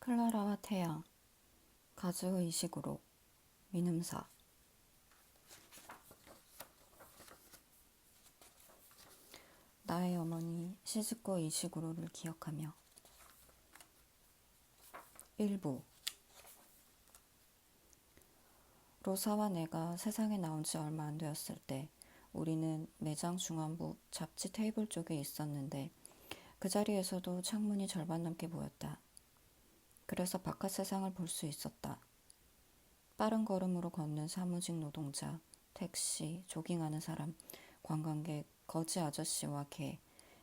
클라라와 태양, 가즈의 이식으로, 민음사. 나의 어머니 시즈코 이식으로를 기억하며. 일부. 로사와 내가 세상에 나온 지 얼마 안 되었을 때 우리는 매장 중앙부 잡지 테이블 쪽에 있었는데 그 자리에서도 창문이 절반 넘게 보였다. 그래서 바깥 세상을 볼 수 있었다. 빠른 걸음으로 걷는 사무직 노동자, 택시, 조깅하는 사람, 관광객, 거지 아저씨와 개,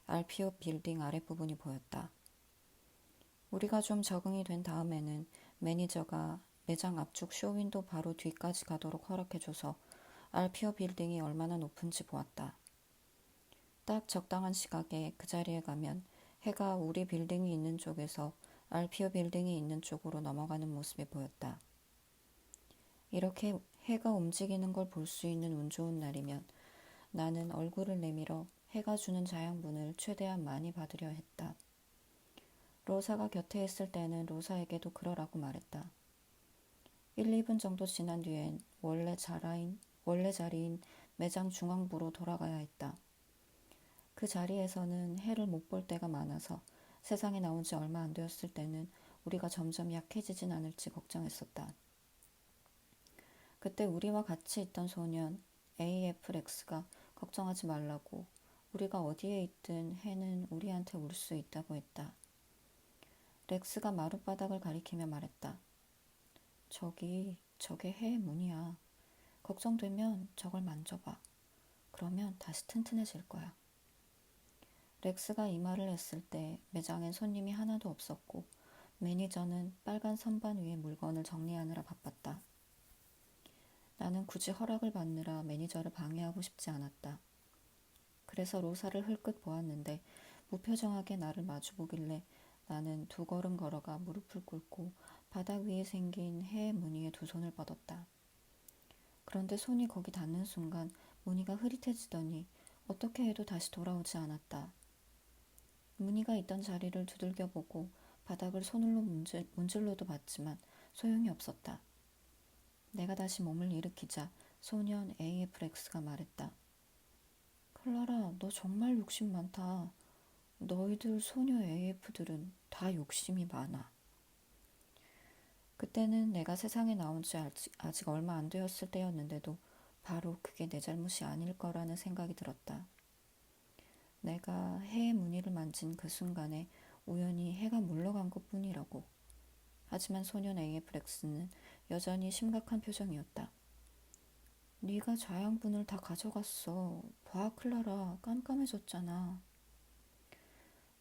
알피오 빌딩 아랫부분이 보였다. 우리가 좀 적응이 된 다음에는 매니저가 매장 앞쪽 쇼윈도 바로 뒤까지 가도록 허락해줘서 알피오 빌딩이 얼마나 높은지 보았다. 딱 적당한 시각에 그 자리에 가면 해가 우리 빌딩이 있는 쪽에서 알피오 빌딩이 있는 쪽으로 넘어가는 모습이 보였다. 이렇게 해가 움직이는 걸 볼 수 있는 운 좋은 날이면 나는 얼굴을 내밀어 해가 주는 자양분을 최대한 많이 받으려 했다. 로사가 곁에 있을 때는 로사에게도 그러라고 말했다. 1, 2분 정도 지난 뒤엔 원래 자리인 매장 중앙부로 돌아가야 했다. 그 자리에서는 해를 못 볼 때가 많아서 세상에 나온 지 얼마 안 되었을 때는 우리가 점점 약해지진 않을지 걱정했었다. 그때 우리와 같이 있던 소년 AFX가 걱정하지 말라고 우리가 어디에 있든 해는 우리한테 올 수 있다고 했다. 렉스가 마룻바닥을 가리키며 말했다. 저게 해의 문이야. 걱정되면 저걸 만져봐. 그러면 다시 튼튼해질 거야. 렉스가 이 말을 했을 때 매장엔 손님이 하나도 없었고 매니저는 빨간 선반 위에 물건을 정리하느라 바빴다. 나는 굳이 허락을 받느라 매니저를 방해하고 싶지 않았다. 그래서 로사를 흘끗 보았는데 무표정하게 나를 마주보길래 나는 2걸음 걸어가 무릎을 꿇고 바닥 위에 생긴 해의 무늬에 2손을 뻗었다. 그런데 손이 거기 닿는 순간 무늬가 흐릿해지더니 어떻게 해도 다시 돌아오지 않았다. 무늬가 있던 자리를 두들겨보고 바닥을 손으로 문질러도 봤지만 소용이 없었다. 내가 다시 몸을 일으키자 소년 AFX가 말했다. 클라라, 너 정말 욕심 많다. 너희들 소녀 AF들은 다 욕심이 많아. 그때는 내가 세상에 나온 지 아직 얼마 안 되었을 때였는데도 바로 그게 내 잘못이 아닐 거라는 생각이 들었다. 내가 해의 무늬를 만진 그 순간에 우연히 해가 물러간 것뿐이라고. 하지만 소년 AFX는 여전히 심각한 표정이었다. 네가 자양분을 다 가져갔어. 봐, 클라라, 깜깜해졌잖아.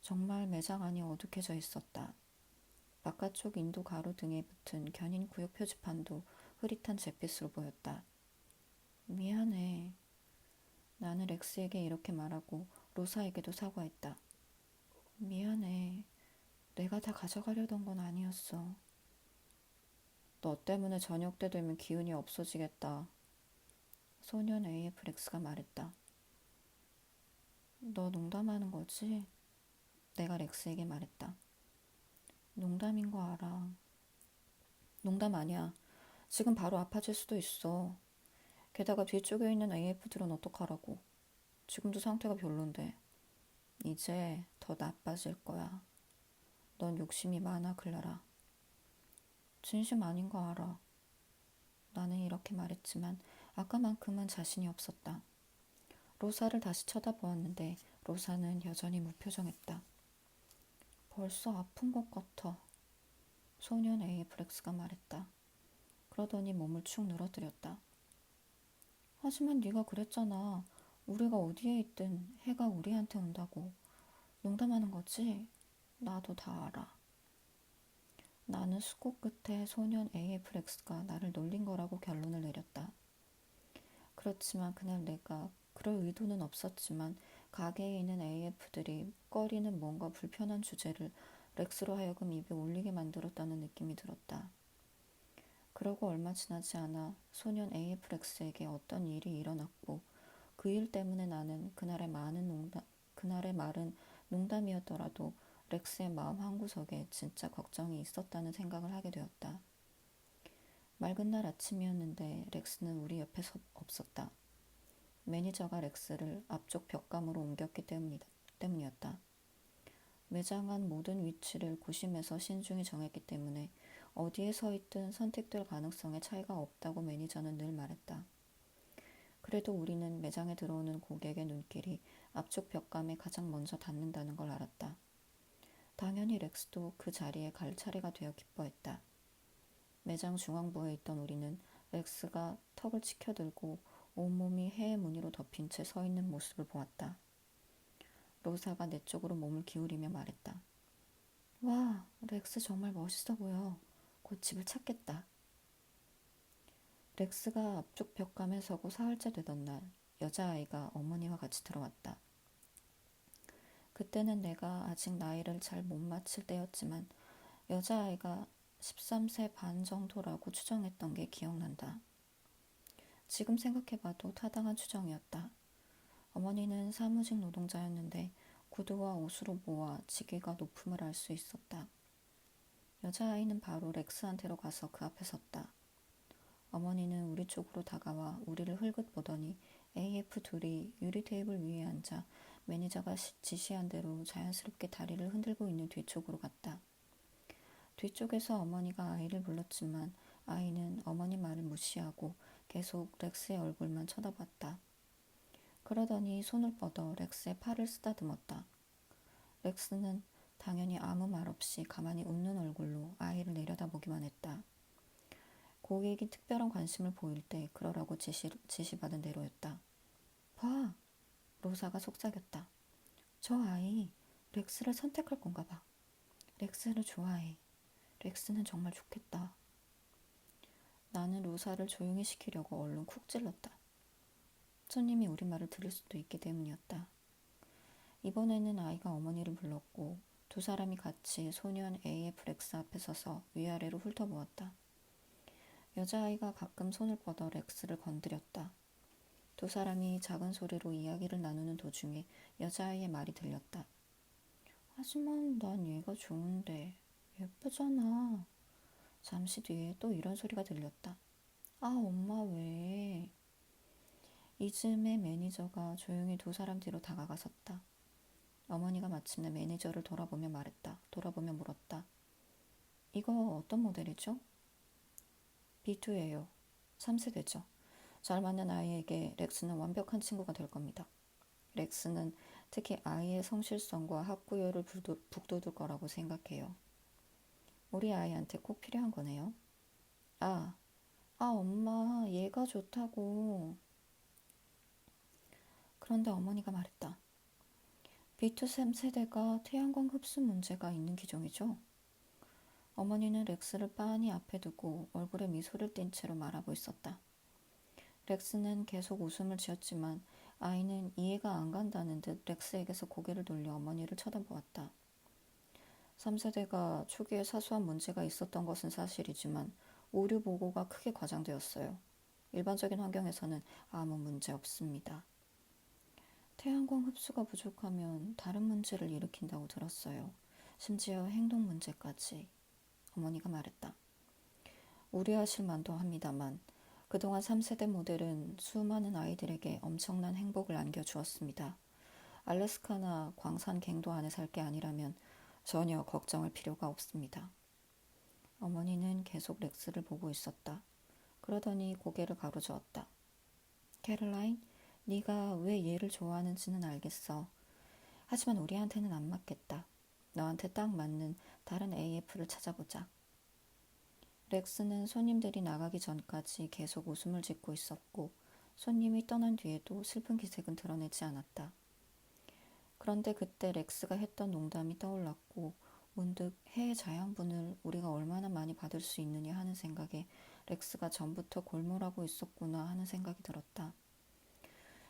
정말 매장 안이 어둑해져 있었다. 바깥쪽 인도 가로등에 붙은 견인 구역 표지판도 흐릿한 잿빛으로 보였다. 미안해. 나는 렉스에게 이렇게 말하고 로사에게도 사과했다. 미안해. 내가 다 가져가려던 건 아니었어. 너 때문에 저녁 때 되면 기운이 없어지겠다. 소년 AFX가 말했다. 너 농담하는 거지? 내가 렉스에게 말했다. 농담인 거 알아. 농담 아니야. 지금 바로 아파질 수도 있어. 게다가 뒤쪽에 있는 AF들은 어떡하라고. 지금도 상태가 별론데. 이제 더 나빠질 거야. 넌 욕심이 많아, 클라라. 진심 아닌 거 알아. 나는 이렇게 말했지만 아까만큼은 자신이 없었다. 로사를 다시 쳐다보았는데 로사는 여전히 무표정했다. 벌써 아픈 것 같아. 소년 AFX가 말했다. 그러더니 몸을 축 늘어뜨렸다. 하지만 네가 그랬잖아. 우리가 어디에 있든 해가 우리한테 온다고. 농담하는 거지? 나도 다 알아. 나는 수고 끝에 소년 AFX가 나를 놀린 거라고 결론을 내렸다. 그렇지만 그날 내가 그럴 의도는 없었지만 가게에 있는 AF들이 꺼리는 뭔가 불편한 주제를 렉스로 하여금 입에 올리게 만들었다는 느낌이 들었다. 그러고 얼마 지나지 않아 소년 AFX에게 어떤 일이 일어났고 그 일 때문에 나는 그날의 말은 농담이었더라도 렉스의 마음 한구석에 진짜 걱정이 있었다는 생각을 하게 되었다. 맑은 날 아침이었는데 렉스는 우리 옆에 없었다. 매니저가 렉스를 앞쪽 벽감으로 옮겼기 때문이었다. 매장 안 모든 위치를 고심해서 신중히 정했기 때문에 어디에 서 있든 선택될 가능성에 차이가 없다고 매니저는 늘 말했다. 그래도 우리는 매장에 들어오는 고객의 눈길이 앞쪽 벽감에 가장 먼저 닿는다는 걸 알았다. 당연히 렉스도 그 자리에 갈 차례가 되어 기뻐했다. 매장 중앙부에 있던 우리는 렉스가 턱을 치켜들고 온몸이 해의 무늬로 덮인 채 서 있는 모습을 보았다. 로사가 내 쪽으로 몸을 기울이며 말했다. 와, 렉스 정말 멋있어 보여. 곧 집을 찾겠다. 렉스가 앞쪽 벽감에 서고 사흘째 되던 날, 여자아이가 어머니와 같이 들어왔다. 그때는 내가 아직 나이를 잘 못 맞힐 때였지만 여자아이가 13세 반 정도라고 추정했던 게 기억난다. 지금 생각해봐도 타당한 추정이었다. 어머니는 사무직 노동자였는데 구두와 옷으로 모아 지게가 높음을 알 수 있었다. 여자아이는 바로 렉스한테로 가서 그 앞에 섰다. 어머니는 우리 쪽으로 다가와 우리를 흘끗 보더니 AF 둘이 유리 테이블 위에 앉아 매니저가 지시한 대로 자연스럽게 다리를 흔들고 있는 뒤쪽으로 갔다. 뒤쪽에서 어머니가 아이를 불렀지만 아이는 어머니 말을 무시하고 계속 렉스의 얼굴만 쳐다봤다. 그러더니 손을 뻗어 렉스의 팔을 쓰다듬었다. 렉스는 당연히 아무 말 없이 가만히 웃는 얼굴로 아이를 내려다보기만 했다. 고객이 특별한 관심을 보일 때 그러라고 지시받은 대로였다. 봐! 로사가 속삭였다. 저 아이 렉스를 선택할 건가 봐. 렉스를 좋아해. 렉스는 정말 좋겠다. 나는 로사를 조용히 시키려고 얼른 쿡 찔렀다. 손님이 우리 말을 들을 수도 있기 때문이었다. 이번에는 아이가 어머니를 불렀고 두 사람이 같이 소년 AF 렉스 앞에 서서 위아래로 훑어보았다. 여자아이가 가끔 손을 뻗어 렉스를 건드렸다. 두 사람이 작은 소리로 이야기를 나누는 도중에 여자아이의 말이 들렸다. 하지만 난 얘가 좋은데 예쁘잖아. 잠시 뒤에 또 이런 소리가 들렸다. 아, 엄마 왜? 이즈음에 매니저가 조용히 두 사람 뒤로 다가가 섰다. 어머니가 마침내 매니저를 돌아보며 물었다. 이거 어떤 모델이죠? B2예요. 3세대죠. 잘 맞는 아이에게 렉스는 완벽한 친구가 될 겁니다. 렉스는 특히 아이의 성실성과 학구열을 북돋을 거라고 생각해요. 우리 아이한테 꼭 필요한 거네요. 아, 엄마, 얘가 좋다고. 그런데 어머니가 말했다. B2 3세대가 태양광 흡수 문제가 있는 기종이죠. 어머니는 렉스를 빤히 앞에 두고 얼굴에 미소를 띤 채로 말하고 있었다. 렉스는 계속 웃음을 지었지만 아이는 이해가 안 간다는 듯 렉스에게서 고개를 돌려 어머니를 쳐다보았다. 3세대가 초기에 사소한 문제가 있었던 것은 사실이지만 오류 보고가 크게 과장되었어요. 일반적인 환경에서는 아무 문제 없습니다. 태양광 흡수가 부족하면 다른 문제를 일으킨다고 들었어요. 심지어 행동 문제까지. 어머니가 말했다. 우려하실 만도 합니다만 그동안 3세대 모델은 수많은 아이들에게 엄청난 행복을 안겨주었습니다. 알래스카나 광산 갱도 안에 살 게 아니라면 전혀 걱정할 필요가 없습니다. 어머니는 계속 렉스를 보고 있었다. 그러더니 고개를 가로저었다. 캐롤라인, 네가 왜 얘를 좋아하는지는 알겠어. 하지만 우리한테는 안 맞겠다. 너한테 딱 맞는 다른 AF를 찾아보자. 렉스는 손님들이 나가기 전까지 계속 웃음을 짓고 있었고 손님이 떠난 뒤에도 슬픈 기색은 드러내지 않았다. 그런데 그때 렉스가 했던 농담이 떠올랐고 문득 해의 자양분을 우리가 얼마나 많이 받을 수 있느냐 하는 생각에 렉스가 전부터 골몰하고 있었구나 하는 생각이 들었다.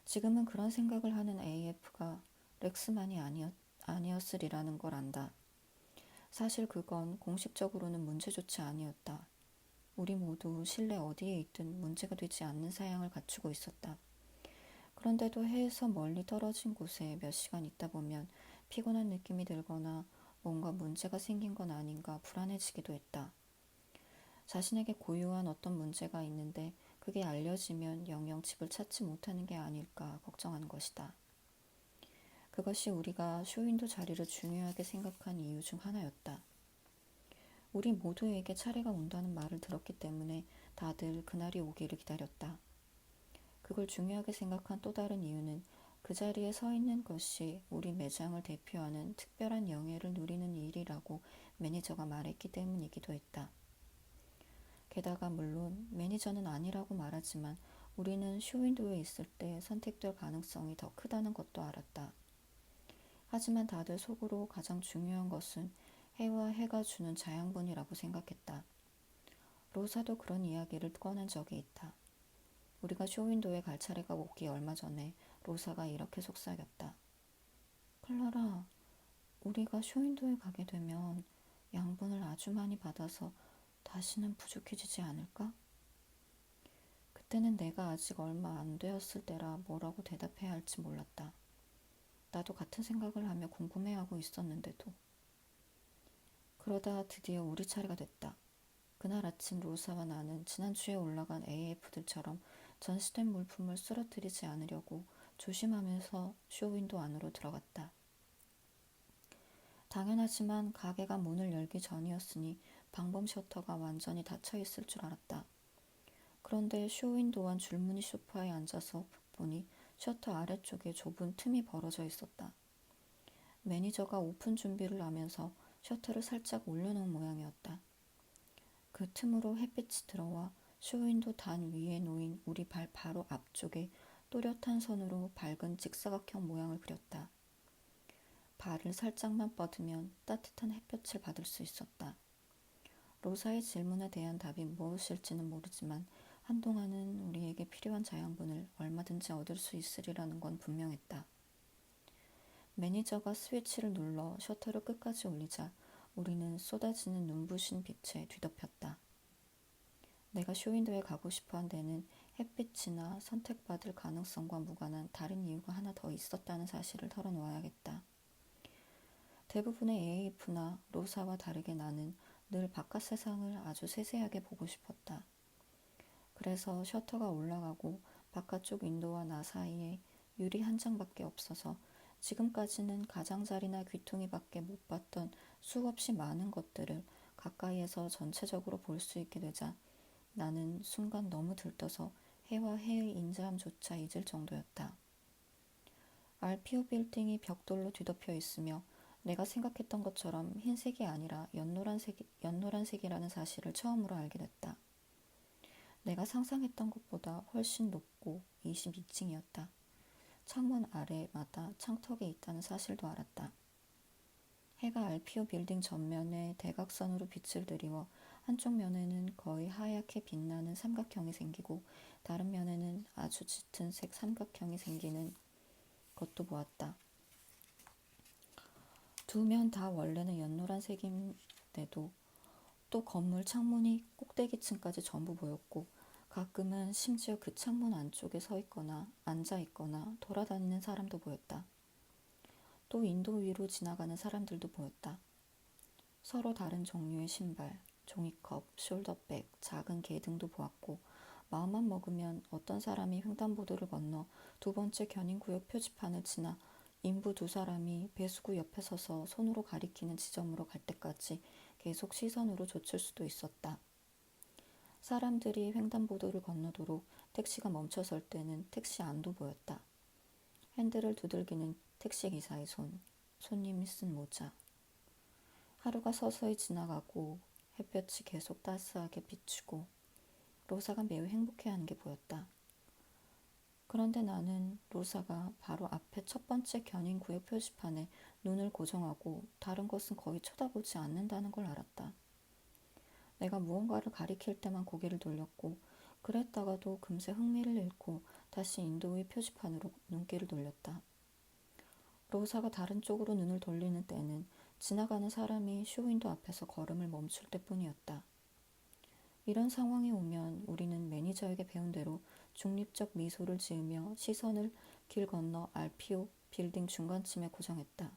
지금은 그런 생각을 하는 AF가 렉스만이 아니었으리라는 걸 안다. 사실 그건 공식적으로는 문제조차 아니었다. 우리 모두 실내 어디에 있든 문제가 되지 않는 사양을 갖추고 있었다. 그런데도 해에서 멀리 떨어진 곳에 몇 시간 있다 보면 피곤한 느낌이 들거나 뭔가 문제가 생긴 건 아닌가 불안해지기도 했다. 자신에게 고유한 어떤 문제가 있는데 그게 알려지면 영영 집을 찾지 못하는 게 아닐까 걱정하는 것이다. 그것이 우리가 쇼윈도 자리를 중요하게 생각한 이유 중 하나였다. 우리 모두에게 차례가 온다는 말을 들었기 때문에 다들 그날이 오기를 기다렸다. 그걸 중요하게 생각한 또 다른 이유는 그 자리에 서 있는 것이 우리 매장을 대표하는 특별한 영예를 누리는 일이라고 매니저가 말했기 때문이기도 했다. 게다가 물론 매니저는 아니라고 말하지만 우리는 쇼윈도에 있을 때 선택될 가능성이 더 크다는 것도 알았다. 하지만 다들 속으로 가장 중요한 것은 해와 해가 주는 자양분이라고 생각했다. 로사도 그런 이야기를 꺼낸 적이 있다. 우리가 쇼윈도에 갈 차례가 오기 얼마 전에 로사가 이렇게 속삭였다. 클라라, 우리가 쇼윈도에 가게 되면 양분을 아주 많이 받아서 다시는 부족해지지 않을까? 그때는 내가 아직 얼마 안 되었을 때라 뭐라고 대답해야 할지 몰랐다. 나도 같은 생각을 하며 궁금해하고 있었는데도. 그러다 드디어 우리 차례가 됐다. 그날 아침 로사와 나는 지난주에 올라간 AF들처럼 전시된 물품을 쓰러뜨리지 않으려고 조심하면서 쇼윈도 안으로 들어갔다. 당연하지만 가게가 문을 열기 전이었으니 방범 셔터가 완전히 닫혀 있을 줄 알았다. 그런데 쇼윈도 안 줄무늬 소파에 앉아서 보니 셔터 아래쪽에 좁은 틈이 벌어져 있었다. 매니저가 오픈 준비를 하면서 셔터를 살짝 올려놓은 모양이었다. 그 틈으로 햇빛이 들어와 쇼윈도 단 위에 놓인 우리 발 바로 앞쪽에 또렷한 선으로 밝은 직사각형 모양을 그렸다. 발을 살짝만 뻗으면 따뜻한 햇볕을 받을 수 있었다. 로사의 질문에 대한 답이 무엇일지는 모르지만 한동안은 우리에게 필요한 자양분을 얼마든지 얻을 수 있으리라는 건 분명했다. 매니저가 스위치를 눌러 셔터를 끝까지 올리자 우리는 쏟아지는 눈부신 빛에 뒤덮였다. 내가 쇼윈도에 가고 싶어한 데는 햇빛이나 선택받을 가능성과 무관한 다른 이유가 하나 더 있었다는 사실을 털어놓아야겠다. 대부분의 AF나 로사와 다르게 나는 늘 바깥 세상을 아주 세세하게 보고 싶었다. 그래서 셔터가 올라가고 바깥쪽 윈도우와 나 사이에 유리 한 장밖에 없어서 지금까지는 가장자리나 귀퉁이밖에 못 봤던 수없이 많은 것들을 가까이에서 전체적으로 볼 수 있게 되자 나는 순간 너무 들떠서 해와 해의 인자함조차 잊을 정도였다. RPO 빌딩이 벽돌로 뒤덮여 있으며 내가 생각했던 것처럼 흰색이 아니라 연노란색이라는 사실을 처음으로 알게 됐다. 내가 상상했던 것보다 훨씬 높고 22층이었다. 창문 아래마다 창턱이 있다는 사실도 알았다. 해가 RPO 빌딩 전면에 대각선으로 빛을 들이워 한쪽 면에는 거의 하얗게 빛나는 삼각형이 생기고 다른 면에는 아주 짙은 색 삼각형이 생기는 것도 보았다. 두 면 다 원래는 연노란색인데도 또 건물 창문이 꼭대기층까지 전부 보였고 가끔은 심지어 그 창문 안쪽에 서 있거나 앉아 있거나 돌아다니는 사람도 보였다. 또 인도 위로 지나가는 사람들도 보였다. 서로 다른 종류의 신발, 종이컵, 숄더백, 작은 개 등도 보았고 마음만 먹으면 어떤 사람이 횡단보도를 건너 두 번째 견인구역 표지판을 지나 인부 두 사람이 배수구 옆에 서서 손으로 가리키는 지점으로 갈 때까지 계속 시선으로 좇을 수도 있었다. 사람들이 횡단보도를 건너도록 택시가 멈춰설 때는 택시 안도 보였다. 핸들을 두들기는 택시기사의 손, 손님이 쓴 모자. 하루가 서서히 지나가고 햇볕이 계속 따스하게 비추고 로사가 매우 행복해하는 게 보였다. 그런데 나는 로사가 바로 앞에 첫 번째 견인구역 표지판에 눈을 고정하고 다른 것은 거의 쳐다보지 않는다는 걸 알았다. 내가 무언가를 가리킬 때만 고개를 돌렸고 그랬다가도 금세 흥미를 잃고 다시 인도의 표지판으로 눈길을 돌렸다. 로사가 다른 쪽으로 눈을 돌리는 때는 지나가는 사람이 쇼윈도 앞에서 걸음을 멈출 때뿐이었다. 이런 상황이 오면 우리는 매니저에게 배운 대로 중립적 미소를 지으며 시선을 길 건너 RPO 빌딩 중간쯤에 고정했다.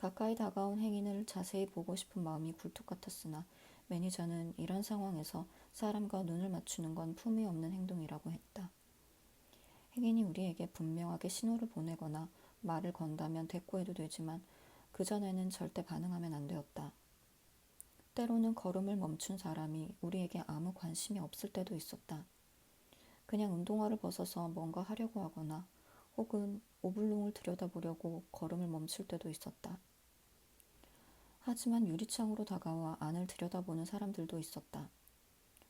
가까이 다가온 행인을 자세히 보고 싶은 마음이 굴뚝 같았으나 매니저는 이런 상황에서 사람과 눈을 맞추는 건 품위 없는 행동이라고 했다. 행인이 우리에게 분명하게 신호를 보내거나 말을 건다면 대꾸해도 되지만 그전에는 절대 반응하면 안 되었다. 때로는 걸음을 멈춘 사람이 우리에게 아무 관심이 없을 때도 있었다. 그냥 운동화를 벗어서 뭔가 하려고 하거나 혹은 오블롱을 들여다보려고 걸음을 멈출 때도 있었다. 하지만 유리창으로 다가와 안을 들여다보는 사람들도 있었다.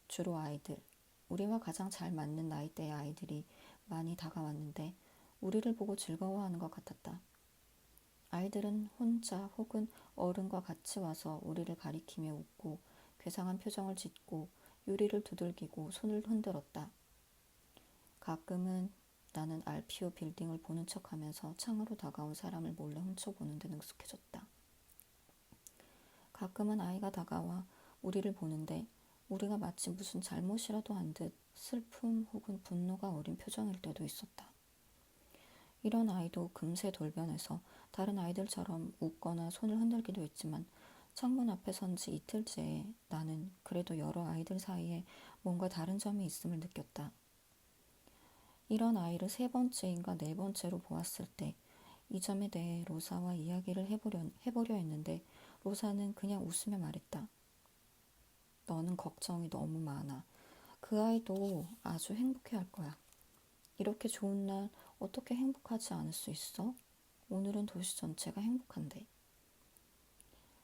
주로 아이들, 우리와 가장 잘 맞는 나이대의 아이들이 많이 다가왔는데 우리를 보고 즐거워하는 것 같았다. 아이들은 혼자 혹은 어른과 같이 와서 우리를 가리키며 웃고 괴상한 표정을 짓고 유리를 두들기고 손을 흔들었다. 가끔은 나는 알피오 빌딩을 보는 척하면서 창으로 다가온 사람을 몰래 훔쳐보는 데 능숙해졌다. 가끔은 아이가 다가와 우리를 보는데 우리가 마치 무슨 잘못이라도 한 듯 슬픔 혹은 분노가 어린 표정일 때도 있었다. 이런 아이도 금세 돌변해서 다른 아이들처럼 웃거나 손을 흔들기도 했지만 창문 앞에 선 지 이틀째에 나는 그래도 여러 아이들 사이에 뭔가 다른 점이 있음을 느꼈다. 이런 아이를 세 번째인가 네 번째로 보았을 때 이 점에 대해 로사와 이야기를 해보려 했는데 로사는 그냥 웃으며 말했다. 너는 걱정이 너무 많아. 그 아이도 아주 행복해할 거야. 이렇게 좋은 날 어떻게 행복하지 않을 수 있어? 오늘은 도시 전체가 행복한데.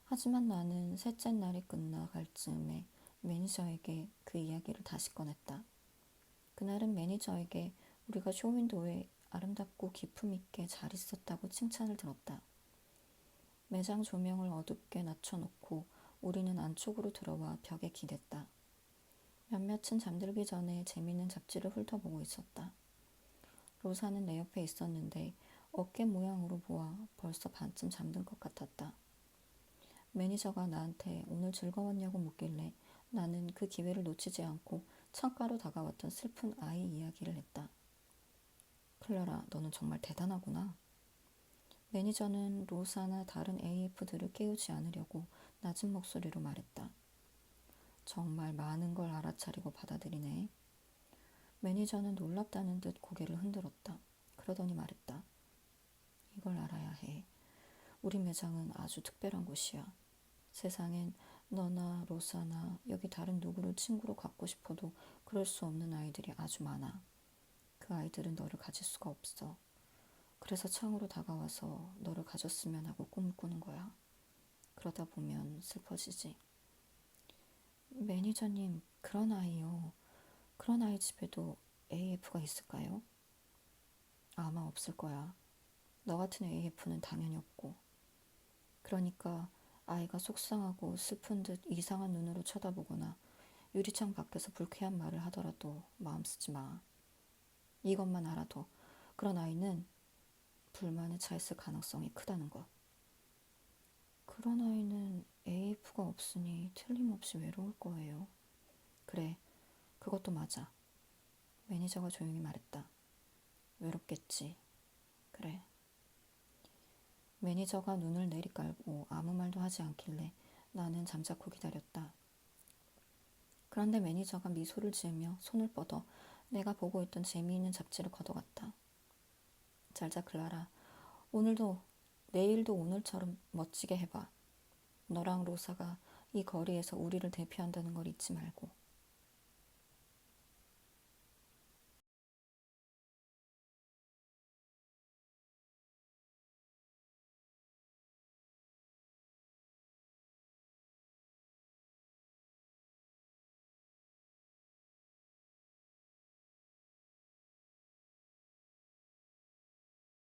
하지만 나는 셋째 날이 끝나갈 즈음에 매니저에게 그 이야기를 다시 꺼냈다. 그날은 매니저에게 우리가 쇼윈도에 아름답고 기품 있게 잘 있었다고 칭찬을 들었다. 매장 조명을 어둡게 낮춰놓고 우리는 안쪽으로 들어와 벽에 기댔다. 몇몇은 잠들기 전에 재미있는 잡지를 훑어보고 있었다. 로사는 내 옆에 있었는데 어깨 모양으로 보아 벌써 반쯤 잠든 것 같았다. 매니저가 나한테 오늘 즐거웠냐고 묻길래 나는 그 기회를 놓치지 않고 창가로 다가왔던 슬픈 아이 이야기를 했다. 클라라, 너는 정말 대단하구나. 매니저는 로사나 다른 AF들을 깨우지 않으려고 낮은 목소리로 말했다. 정말 많은 걸 알아차리고 받아들이네. 매니저는 놀랍다는 듯 고개를 흔들었다. 그러더니 말했다. 이걸 알아야 해. 우리 매장은 아주 특별한 곳이야. 세상엔 너나 로사나 여기 다른 누구를 친구로 갖고 싶어도 그럴 수 없는 아이들이 아주 많아. 그 아이들은 너를 가질 수가 없어. 그래서 창으로 다가와서 너를 가졌으면 하고 꿈을 꾸는 거야. 그러다 보면 슬퍼지지. 매니저님, 그런 아이요. 그런 아이 집에도 AF가 있을까요? 아마 없을 거야. 너 같은 AF는 당연히 없고. 그러니까 아이가 속상하고 슬픈 듯 이상한 눈으로 쳐다보거나 유리창 밖에서 불쾌한 말을 하더라도 마음 쓰지 마. 이것만 알아둬. 그런 아이는 불만에 차 있을 가능성이 크다는 것. 그런 아이는 AF가 없으니 틀림없이 외로울 거예요. 그래, 그것도 맞아. 매니저가 조용히 말했다. 외롭겠지. 그래. 매니저가 눈을 내리깔고 아무 말도 하지 않길래 나는 잠자코 기다렸다. 그런데 매니저가 미소를 지으며 손을 뻗어 내가 보고 있던 재미있는 잡지를 걷어갔다. 잘자 클라라. 오늘도 내일도 오늘처럼 멋지게 해봐. 너랑 로사가 이 거리에서 우리를 대표한다는 걸 잊지 말고.